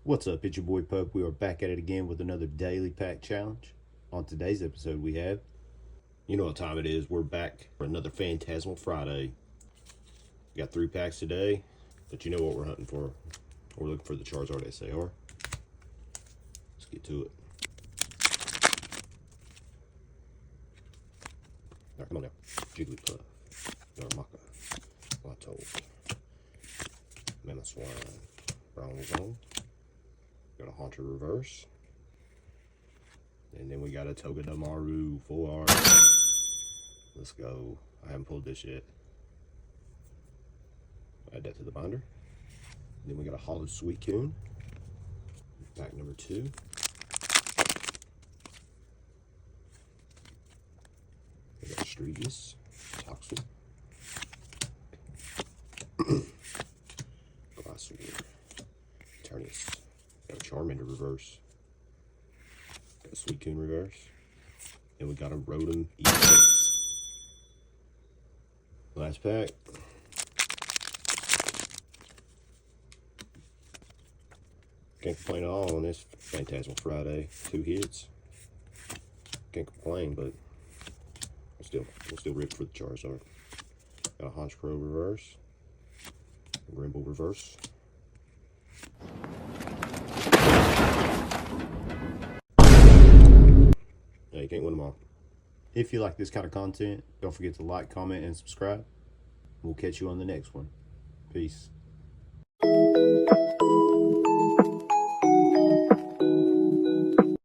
What's up, it's your boy Pope. We are back at it again with another daily pack challenge. On today's episode we have, you know what time it is, we're back for another Phantasmal Friday. We got 3 packs today, but you know what we're hunting for. We're looking for the Charizard SAR. Let's get to it. Alright, come on now. Jigglypuff, Darmaka, Latold, Mamoswine, Bronzong. Got a Haunter reverse. And then we got a Togedemaru full art. Let's go. I haven't pulled this yet. Add that to the binder. Then we got a Hollow Suicune. Pack number 2. We got Streetus, Toxic, Glassware, Eternius. Got a Charmander reverse. Got a Suicune reverse. And we got a Rotom E6. Last pack. Can't complain at all on this Phantasmal Friday. 2 hits. Can't complain, but we'll still rip for the Charizard. Got a Honchkrow reverse. A Grimble reverse. Yeah, you can't win them all. If you like this kind of content, don't forget to like, comment, and subscribe. We'll catch you on the next one. Peace.